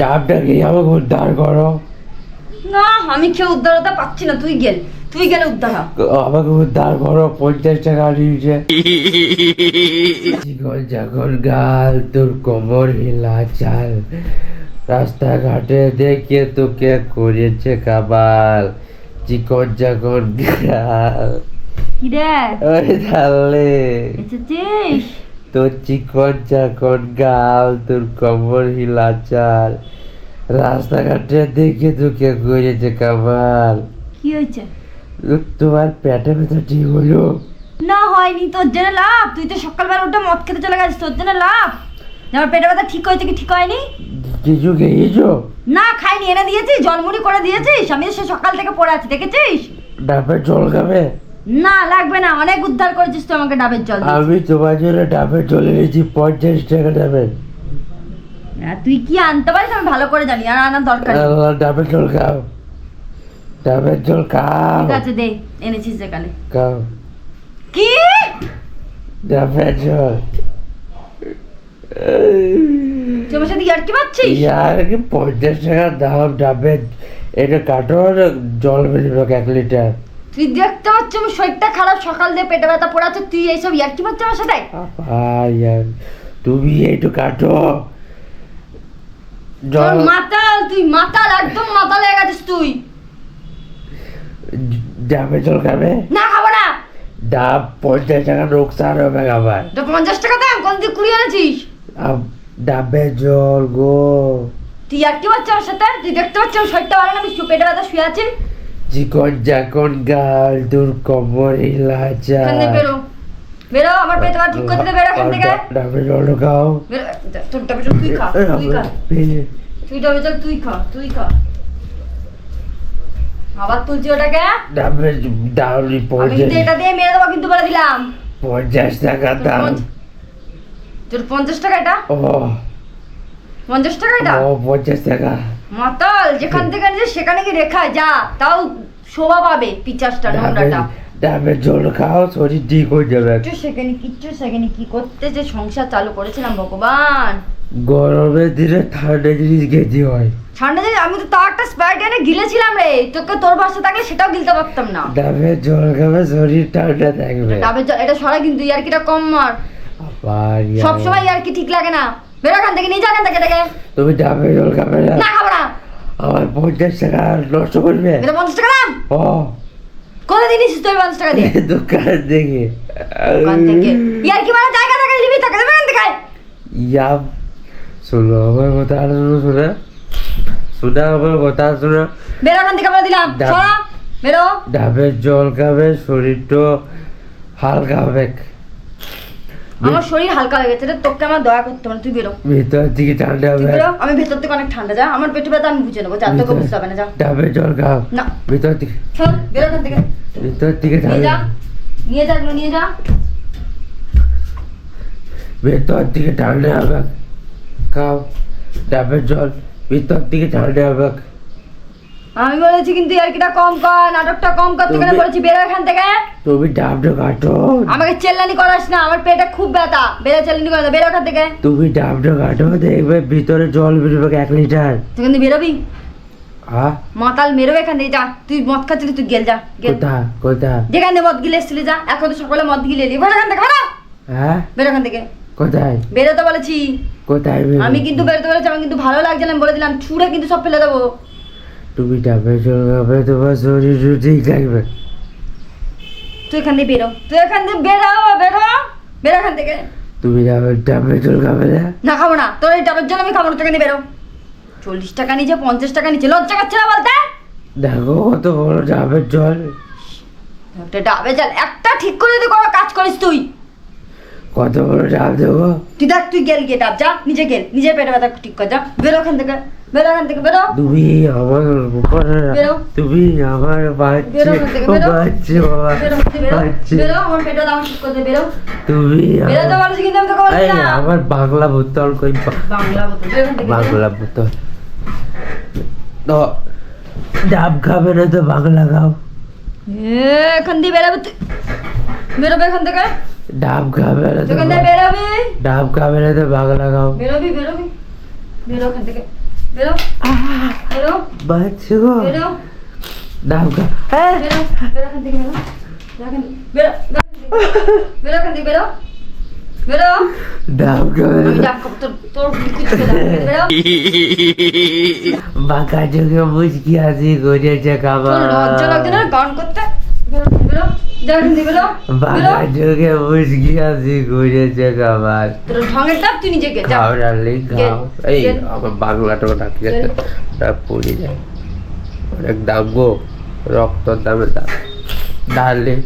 ডাবটাকে আমাকে উদ্ধার করো। না আমি কেউ উদ্ধারতা পাচ্ছি না, তুই গেলে উদ্ধার হ। আমাকে উদ্ধার করো, 50 টাকা নিয়েছে। চিকন চাকন গাল, তোর কোমর হিলা চাল, রাস্তাঘাটে দেখে তোকে করেছে কাবাল। চিকন চাকন গাল, কি রে ওরে তাহলে এসেছিস? তোর চিকন চাকন গাল, তোর কোমর হিলা চাল, রাস্তাঘাটে দেখে তোকে করেছে কাবাল। কি হয়েছে? তোমার পেটে ব্যথা ঠিক হলো? না হয়নি, তোর জন্য লাভ। তুই তো সকালবেলা উঠে মদ খেতে চলে গেছিস, তোর জন্য লাভ। আমার পেটের ব্যথা ঠিক হয়েছে কি ঠিক হয়নি? কিছু খেয়েছো? না খাইনি, এনে দিয়েছিস, জলমুড়ি করে দিয়েছিস। আমি সে সকাল থেকে পড়ে আছি, দেখেছিস? ডাবের জল খাবে? না লাগবে না, অনেক উদ্ধার করেছিস তুই আমাকে ডাবের জল দিয়ে। আমি তোমার জন্য ডাবের জল এনেছি, 50 টাকা ডাবের। তুই কি আনতে পারিস আমি ভালো করে জানি, আর আনার দরকার নেই। ডাবের জল খাও, ডাবের জল খাও। ঠিক আছে দে, এনেছিস যেখানে। খাও কি ডাবের জল। তুই আমার সাথে ইয়ার্কি মারছিস? ইয়ার কি 50 টাকা দাম ডাবের। এটা কাটো, জল বেরোবে 1 লিটার। তুই দেখতে পাচ্ছিস আমার শরীরটা খারাপ, সকাল দিয়ে পেটে ব্যথা পড়ে আছে, তুই এইসব ইয়ার্কি মারছিস আমার সাথে? ইয়ার তুমি একটু কাটো তোর জল। মাতাল, তুই মাতাল, একদম মাতাল হয়ে গেছিস তুই। ডাবের জল খাবে? না খাবো না। ডাব 50 টাকা নোকসান হবে আবার। তো 50 টাকা দাম, কোন দিক কুড়িয়ে এনেছিস? ডাবের জল গো। তুই ইয়ার্কি মারছিস আমার সাথে? তুই দেখতে পাচ্ছিস আমার শরীরটা ভালো না, আমি পেটে ব্যথা শুয়ে আছি। চিকন চাকন গাল, তোর কোমর হিলা এখান থেকে বেরো, বেরো, আমার পেটে ব্যথা ঠিক করতে দে, বেরো এখান থেকে। ডাবের জল খাও। বেরো, তোর ডাবের জল তুই খা, তুই খা, তুই ডাবের জল তুই খা, তুই খা। আবার তুলছি ওটাকে? ডাবের ডাউনি আমি কিন্তু এটা দিয়ে মেরে দেবো কিন্তু বলে দিলাম। 50 টাকা দাম। তোর 50 টাকা এটা? ও 50 টাকা এটা? ও 50 টাকা। মাতাল, যেখান থেকে নিয়ে সেখানে কি রেখা যা, তাও শোভা পাবে পিচাসটা নোংরাটা। ডাবের জল খাও, শরীর ঠিক হয়ে যাবে। কিচ্ছু সেখানে কি করতে যে সংসার চালু করেছিলাম ভগবান। গরমের দিনে ঠান্ডা জিনিস খেতে হয়। ঠান্ডা দিনে আমি তো তাও একটা স্প্রাইট এনে গিলেছিলাম রে, তোকে তোর বাসা থাকলে সেটাও গিলতে পারতাম না। ডাবের জল খাবে, শরীর ঠান্ডা থাকবে। ডাবের জল এটা সরা কিন্তু, ইয়ার্কিটা কম মার। আবার সবসময় ইয়ার্কি ঠিক লাগে না। বেরো এখান থেকে, নিয়ে যা এখান থেকে থেকে। তুমি ডাবের জল খাবে না? না খাবো না। আমার 50 টাকা নষ্ট করবে? এটা 50 টাকা দাম? ও কোথায় দিনিস তুই 50 টাকা দিয়ে? দোকান থেকে। দোকান থেকে ইয়ার্কি মারা জায়গা থেকে নিবি, টাকা দেবে এখান থেকে। ইয়াম শোনো আমার কথা, আর শোনা শোনা আমার কথা শোনা। বেরো এখান থেকে বলে দিলাম, সরা বেরো। ডাবের জল খাবে, শরীরটা হালকা হবে। আমার শরীর হালকা হয়ে গেছে রে, তোকে আমার দয়া করতে হবে না, তুই বেরো। ভিতর থেকে ঠান্ডা তুই হবে। বেরো, আমি ভেতর থেকে অনেক ঠান্ডা, যা আমার পেটে ব্যথা আমি বুঝে নেবো, যা তোকে বুঝতে হবে না, যা। ডাবের জল খাও। না ভিতর থেকে, চল বেরো এখান থেকে, ভিতর থেকে নিয়ে যা, ঠান্ডা, নিয়ে যা এগুলো নিয়ে যা। ভিতর থেকে ঠান্ডা হবে। খাও ডাবের জল, ভিতর থেকে ঠান্ডা হবে। আমি বলেছি কিন্তু ইয়ার্কিটা কম কর, নাটকটা কম কর, তোকে বলেছি বেরো এখান থেকে। তুমি ডাবটা কাটো। আমাকে চেল্লানি করাস না, আমার পেটে খুব ব্যথা, বেরো চেল্লানি করে না, বেরো এখান থেকে। তুমি ডাবটা কাটো, দেখবে ভিতরে জল বেরোবে 1 লিটার। তুই কিন্তু বেরোবি, হ্যাঁ মাতাল মেরোবে এখান থেকে, যা। তুই মদ খাচ্ছিলি, তুই গেল যা, গেল। কোথা যেখান থেকে মদ গিলে এসেছিলি যা, এখন তো সকালে মদ গিলে এলি, বেরো এখান থেকে, বেরো। হ্যাঁ বেরো এখান থেকে, কোথায় বেরোতে বলেছি। কোথায় আমি কিন্তু বেরোতে বলেছি, আমার কিন্তু ভালো লাগছে না, আমি বলে দিলাম, ছুঁড়ে কিন্তু সব ফেলে দেবো। তুমি ডাবের জল খাবে, তোমার শরীর ঠিক থাকবে। তুই এখান থেকে বেরো, তুই এখান থেকে বেরো, বেরো, বেরো এখান থেকে। তুমি ডাবের জল খাবে না? না খাবো না, তোর এই ডাবের জন্য আমি খাবো না, তোকে নিয়ে বেরো। 40 টাকা নিচে 50 টাকা নিচে, লজ্জা করছে না বলতে? দেখো কত বড় ডাবের জল। একটা ডাবের জল একটা ঠিক করে যদি কোনো কাজ করিস তুই, কত বড় ডাব দেবো। তুই দেখ, তুই গেল গিয়ে ডাব, যা নিজে গেল, নিজের পেটে ব্যথা ঠিক কর, যা বেরো এখান থেকে, বেরো এখান থেকে, বেরো। তুমি আমার উপরে, বেরো। তুমি আমার বেরো এখান থেকে, বেরো। বেরো, বেরো, বেরো, আমার পেটে দাম ঠিক করে দে, বেরো। তুমি বেরোতে বলেছি কিন্তু আমি তোকে বলছি না। আমার বাংলা বোতল কই? বাংলা বোতল, বেরো এখান থেকে, বেরো। বাংলা বোতল তো ডাব খাবে না তো বাংলা খাও। এখান দিয়ে বেরোবে তুই, বেরোবে এখান থেকে। ডাব খাবে না তো এখান থেকে বেরোবি, ডাব খাবে না তো বাংলা খাও। বেরোবি, বেরোবি, বেরো এখান থেকে। বেরো বেরো বাঁচো বেরো ডাবকা বেরো বেরো এখান থেকে বেরো বেরো এখান থেকে বেরো বেরো ডাবকা আমি ডাব খাবো তোর কিছু বেরো বাঁকা চোখে মুচকি হাসি করেছে তোর খাবার লজ্জা লাগছে না গান করতে বেরো বেরো যাও এখান থেকে বেরো বাঁকা চোখে মুচকি হাসি করেছে খাবার তোর ঢঙের ডাব তুই নিজে গে যা খাও ডার্লিং খাও এই গেল। আমার বাংলাটাও ডাকি যাচ্ছে ডাব পড়ে যায় অনেক ডাকবো রক্তর দামে ডাব ডার্লিং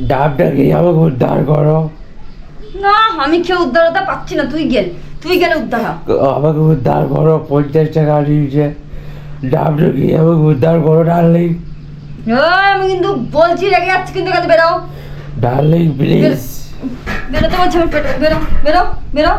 ডাবটা খেয়ে আমাকে উদ্ধার করো না আমি খেয়ে উদ্ধার হতে পারছি না তুই গেলে উদ্ধার হ আমাকে উদ্ধার করো 50 টাকা নিয়েছে ডাবটা খেয়ে আমাকে উদ্ধার করো ডার্লিং আমি কিন্তু বলছি রেগে যাচ্ছি কিন্তু এখান থেকে বেরো ডার্লিং প্লিজ বেরোতে বলছি আমার পেটে বেরো বেরো বেরো